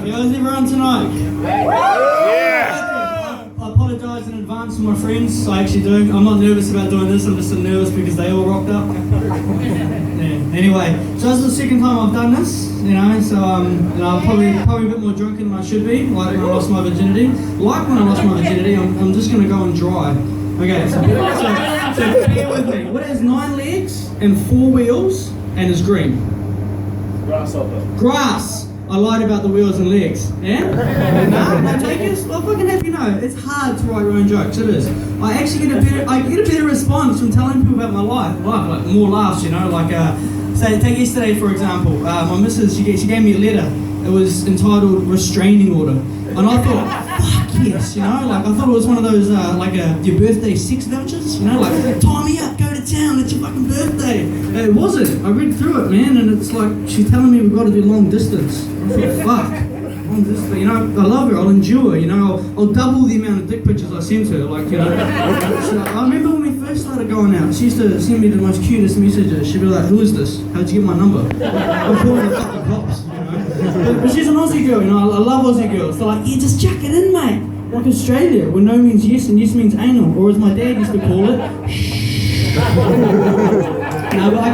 How's everyone tonight? Yeah! I apologise in advance for my friends. I actually do. I'm not nervous about doing this. I'm just nervous because they all rocked up. Yeah. Anyway, so this is the second time I've done this. So I'm probably a bit more drunk than I should be. Like when I lost my virginity. I'm just going to go and dry. Okay, so bear with me. What has 9 legs and 4 wheels and is green? Grasshopper. Grass. I lied about the wheels and legs. Yeah? No takers? Well, fucking happy no. It's hard to write your own jokes. It is. I actually get a better response from telling people about my life. Like more laughs, Say, take yesterday for example. My missus, she gave me a letter. It was entitled restraining order, and I thought, fuck yes, I thought it was one of those your birthday sex vouchers, like tie me up, go to town, it's your fucking birthday. It wasn't. I read through it, man, and it's like she's telling me we've got to do long distance. I thought, fuck. Long distance. I love her. I'll endure. I'll double the amount of dick pictures I send her. So I remember when we first started going out, she used to send me the most cutest messages. She'd be like, "Who is this? How'd you get my number?" I'm calling the fucking cops. But she's an Aussie girl, I love Aussie girls. They're like, yeah, just chuck it in, mate. Like Australia, where no means yes and yes means anal, or as my dad used to call it, shh. No, but I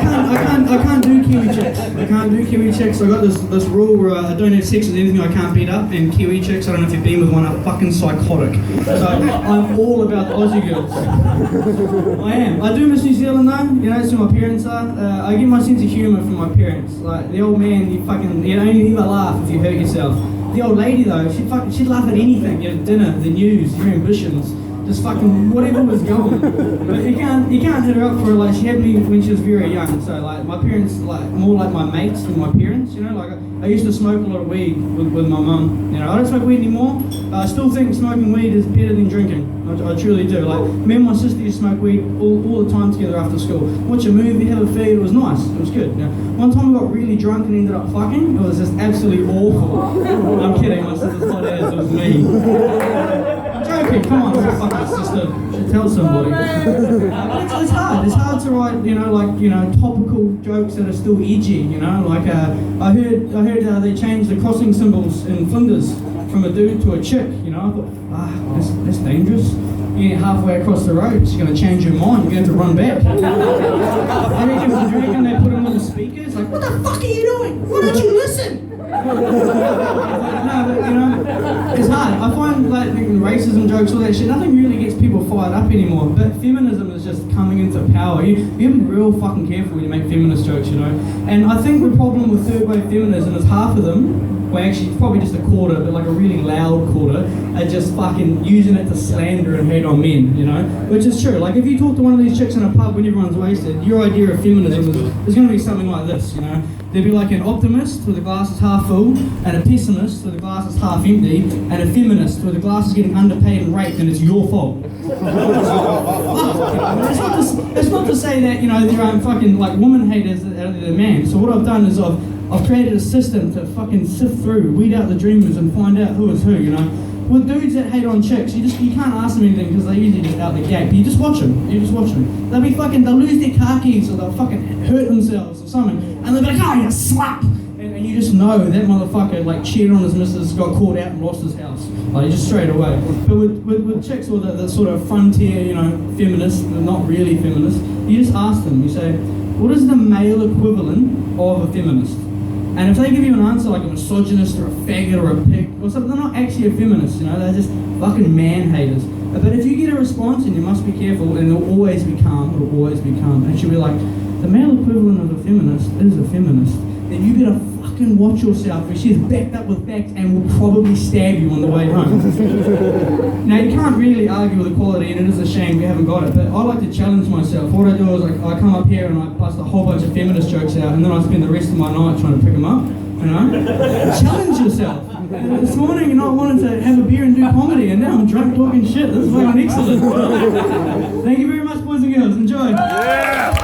can't do Kiwi chicks. I can't do Kiwi chicks. I got this rule where I don't have sex with anything I can't beat up, and Kiwi chicks, I don't know if you've been with one, are fucking psychotic. So I'm all about the Aussie girls. I am. I do miss New Zealand though, that's who my parents are. I get my sense of humour from my parents. Like the old man, you only ever laugh if you hurt yourself. The old lady though, she'd laugh at anything, dinner, the news, your ambitions. Just fucking whatever was going. But you can't hit her up for it. She had me when she was very young. So my parents more like my mates than my parents. I used to smoke a lot of weed with my mum. I don't smoke weed anymore. I still think smoking weed is better than drinking. I truly do. Me and my sister used to smoke weed all the time together after school. Watch a movie, have a feed. It was nice. It was good. One time we got really drunk and ended up fucking. It was just absolutely awful. I'm kidding. My sister's not as. It was me. Okay, come on, fucking sister. Should tell somebody. It's hard. It's hard to write, topical jokes that are still edgy. I heard they changed the crossing symbols in Flinders from a dude to a chick. I thought, that's dangerous. You get halfway across the road, she's going to change her mind. You're going to have to run back. I reckon they put them on the speakers. Like, what the fuck are you doing? Why don't you listen? It's hard. I find racism jokes, all that shit, nothing really gets people fired up anymore. But feminism is just coming into power. You have to be real fucking careful when you make feminist jokes, And I think the problem with third wave feminism is half of them, well actually it's probably just a quarter, but a really loud quarter, are just fucking using it to slander and hate on men, Which is true. If you talk to one of these chicks in a pub when everyone's wasted, your idea of feminism is going to be something like this, There'd be an optimist where the glass is half full, and a pessimist where the glass is half empty, and a feminist where the glass is getting underpaid and raped and it's your fault. It's not to say that, there aren't fucking woman haters out there than man. So what I've done is I've created a system to fucking sift through, weed out the dreamers and find out who is who, With dudes that hate on chicks, you can't ask them anything because they're usually just out the gate. But you just watch them. They'll lose their car keys or they'll fucking hurt themselves or something. And they'll be like, oh, you slap! And you just know that motherfucker cheated on his missus, got caught out and lost his house. Just straight away. But with chicks or the sort of frontier, feminists, but not really feminists, you just ask them, you say, what is the male equivalent of a feminist? And if they give you an answer like a misogynist or a faggot or a pig or something, they're not actually a feminist, they're just fucking man haters. But if you get a response, and you must be careful, and it'll always be calm, and she'll be like, the male equivalent of a feminist is a feminist, then you better fucking watch yourself, because she's backed up with facts and will probably stab you on the way home. Now, you can't really argue with equality, and it is a shame we haven't got it, but I like to challenge myself. What I do is I come up here and I bust a whole bunch of feminist jokes out, and then I spend the rest of my night trying to pick them up, Challenge yourself. This morning, I wanted to have a beer and do comedy, and now I'm drunk talking shit. This is fucking excellent. Thank you very much, boys and girls. Enjoy. Yeah.